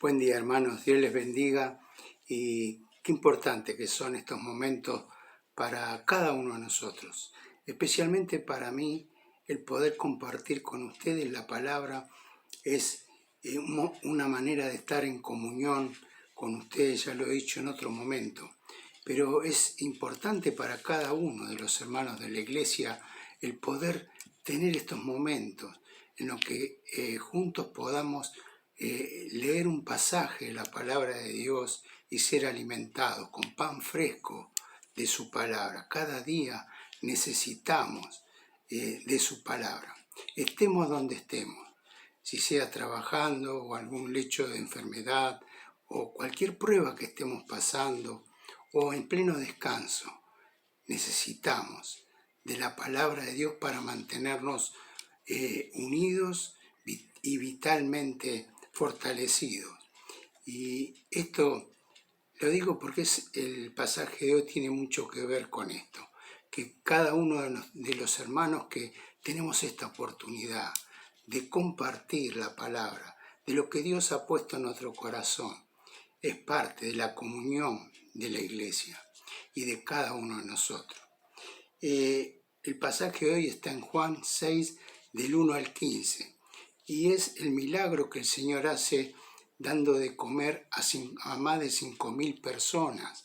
Buen día, hermanos, Dios les bendiga y qué importante que son estos momentos para cada uno de nosotros, especialmente para mí. El poder compartir con ustedes la palabra es una manera de estar en comunión con ustedes, ya lo he dicho en otro momento, pero es importante para cada uno de los hermanos de la iglesia el poder tener estos momentos en los que juntos podamos leer un pasaje de la palabra de Dios y ser alimentados con pan fresco de su palabra. Cada día necesitamos de su palabra, estemos donde estemos, si sea trabajando o algún lecho de enfermedad o cualquier prueba que estemos pasando o en pleno descanso. Necesitamos de la palabra de Dios para mantenernos unidos y vitalmente fortalecidos. Y esto lo digo porque el pasaje de hoy tiene mucho que ver con esto, que cada uno de los hermanos que tenemos esta oportunidad de compartir la palabra, de lo que Dios ha puesto en nuestro corazón, es parte de la comunión de la iglesia y de cada uno de nosotros. El pasaje de hoy está en Juan 6, del 1 al 15, y es el milagro que el Señor hace dando de comer a más de 5.000 personas.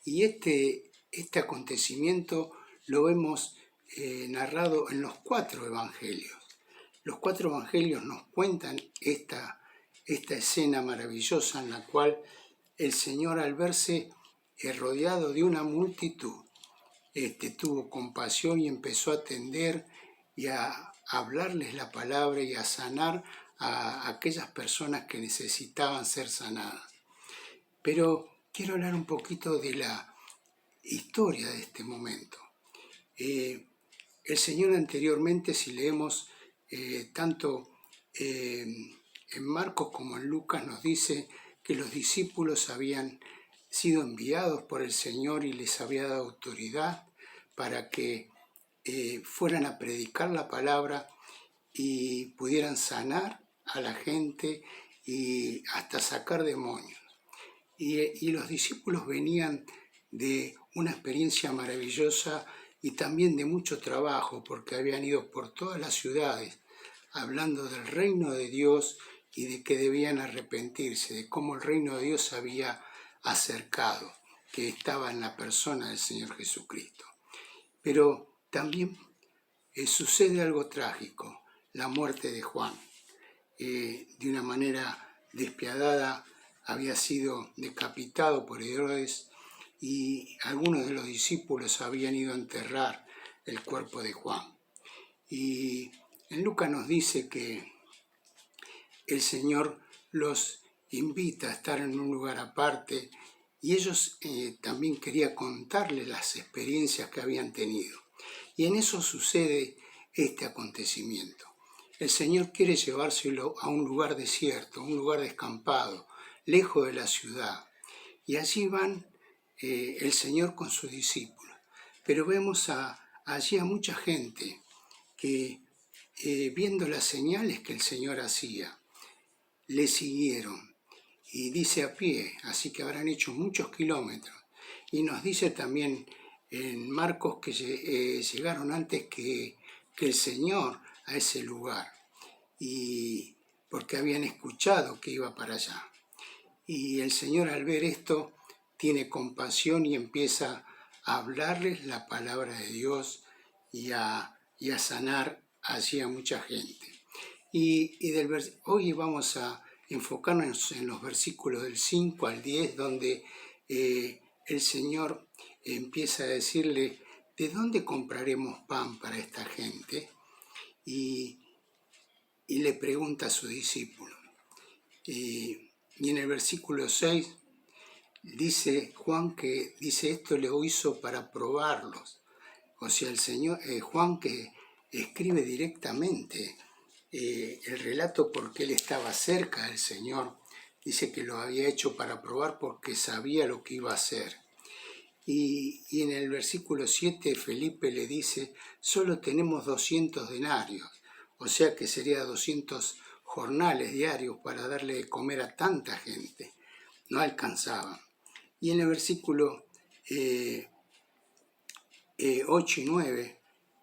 Y este acontecimiento lo vemos narrado en los 4 evangelios. Los 4 evangelios nos cuentan esta escena maravillosa en la cual el Señor, al verse rodeado de una multitud, tuvo compasión y empezó a atender y a hablarles la palabra y a sanar a aquellas personas que necesitaban ser sanadas. Pero quiero hablar un poquito de la historia de este momento. El Señor anteriormente, si leemos tanto en Marcos como en Lucas, nos dice que los discípulos habían sido enviados por el Señor y les había dado autoridad para que fueran a predicar la palabra y pudieran sanar a la gente y hasta sacar demonios. Y los discípulos venían de una experiencia maravillosa y también de mucho trabajo, porque habían ido por todas las ciudades hablando del reino de Dios y de que debían arrepentirse, de cómo el reino de Dios había acercado, que estaba en la persona del Señor Jesucristo. Pero también sucede algo trágico, la muerte de Juan. De una manera despiadada había sido decapitado por Herodes y algunos de los discípulos habían ido a enterrar el cuerpo de Juan. Y en Lucas nos dice que el Señor los invita a estar en un lugar aparte y ellos también querían contarles las experiencias que habían tenido. Y en eso sucede este acontecimiento. El Señor quiere llevárselo a un lugar desierto, un lugar descampado, lejos de la ciudad. Y allí van el Señor con sus discípulos. Pero vemos allí a mucha gente que viendo las señales que el Señor hacía, le siguieron. Y dice a pie, así que habrán hecho muchos kilómetros. Y nos dice también en Marcos que llegaron antes que el Señor a ese lugar, y porque habían escuchado que iba para allá. Y el Señor, al ver esto, tiene compasión y empieza a hablarles la palabra de Dios y a sanar allí a mucha gente. Hoy vamos a enfocarnos en los versículos del 5 al 10, donde el Señor empieza a decirle: ¿de dónde compraremos pan para esta gente? Y le pregunta a su discípulo. Y en el versículo 6 dice Juan que esto lo hizo para probarlos. O sea, el Señor, Juan, que escribe directamente el relato porque él estaba cerca del Señor, dice que lo había hecho para probar porque sabía lo que iba a hacer. Y en el versículo 7 Felipe le dice: solo tenemos 200 denarios, o sea que sería 200 jornales diarios para darle de comer a tanta gente. No alcanzaban. Y en el versículo 8 y 9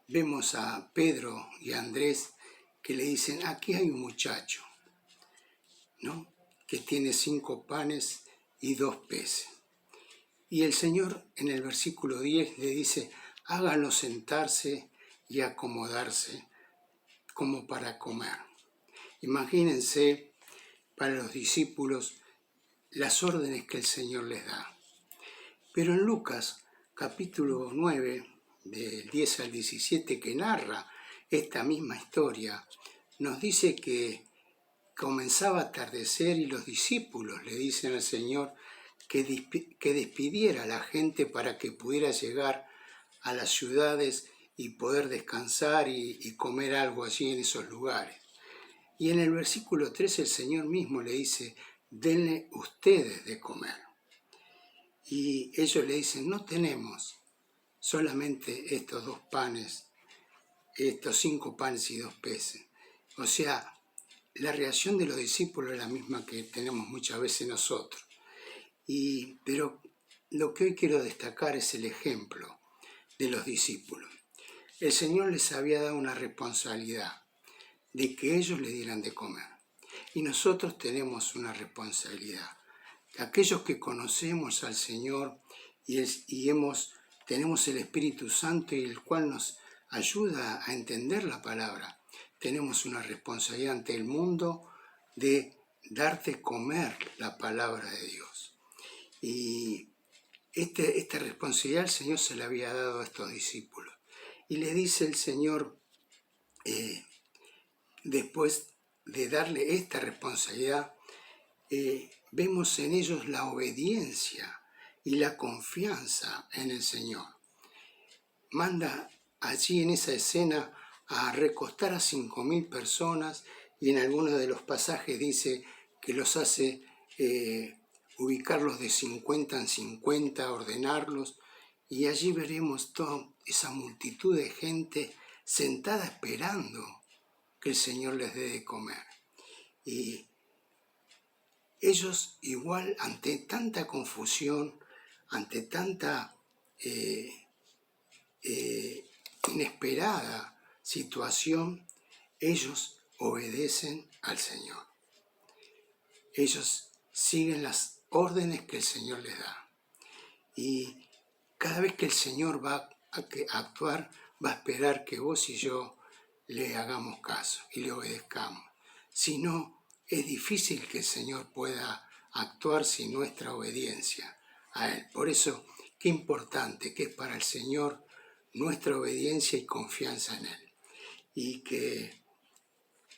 vemos a Pedro y a Andrés que le dicen, aquí hay un muchacho, ¿no?, que tiene 5 panes y 2 peces. Y el Señor en el versículo 10 le dice, háganlo sentarse y acomodarse como para comer. Imagínense para los discípulos las órdenes que el Señor les da. Pero en Lucas capítulo 9, del 10 al 17, que narra esta misma historia, nos dice que comenzaba a atardecer y los discípulos le dicen al Señor que despidiera a la gente para que pudiera llegar a las ciudades y poder descansar y comer algo allí en esos lugares. Y en el versículo 3 el Señor mismo le dice, denle ustedes de comer. Y ellos le dicen, no tenemos solamente estos 2 panes, estos 5 panes y 2 peces. O sea, la reacción de los discípulos es la misma que tenemos muchas veces nosotros. Pero lo que hoy quiero destacar es el ejemplo de los discípulos. El Señor les había dado una responsabilidad de que ellos le dieran de comer. Y nosotros tenemos una responsabilidad. Aquellos que conocemos al Señor tenemos el Espíritu Santo y el cual nos ayuda a entender la palabra, tenemos una responsabilidad ante el mundo de darte comer la palabra de Dios. Y esta responsabilidad el Señor se la había dado a estos discípulos. Y le dice el Señor, después de darle esta responsabilidad, vemos en ellos la obediencia y la confianza en el Señor. Manda allí en esa escena a recostar a 5.000 personas y en algunos de los pasajes dice que los hace ubicarlos de 50 en 50, ordenarlos, y allí veremos toda esa multitud de gente sentada esperando que el Señor les dé de comer. Y ellos igual ante tanta confusión, ante tanta inesperada situación, ellos obedecen al Señor. Ellos siguen las órdenes que el Señor les da. Y cada vez que el Señor va a actuar, va a esperar que vos y yo le hagamos caso y le obedezcamos. Si no, es difícil que el Señor pueda actuar sin nuestra obediencia a Él. Por eso, qué importante que es para el Señor nuestra obediencia y confianza en Él. Y que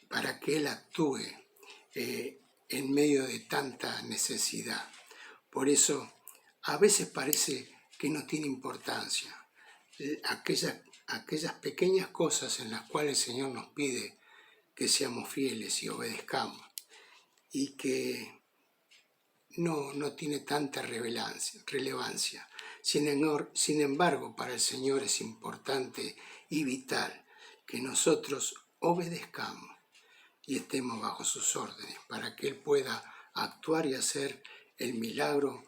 para que Él actúe en medio de tanta necesidad. Por eso, a veces parece que no tiene importancia aquellas pequeñas cosas en las cuales el Señor nos pide que seamos fieles y obedezcamos, y que no tiene tanta relevancia. Sin embargo, para el Señor es importante y vital que nosotros obedezcamos y estemos bajo sus órdenes para que Él pueda actuar y hacer el milagro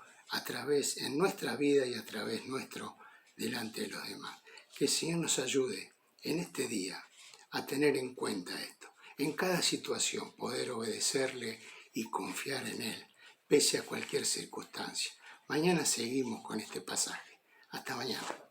en nuestra vida y a través nuestro delante de los demás. Que el Señor nos ayude en este día a tener en cuenta esto. En cada situación poder obedecerle y confiar en Él, pese a cualquier circunstancia. Mañana seguimos con este pasaje. Hasta mañana.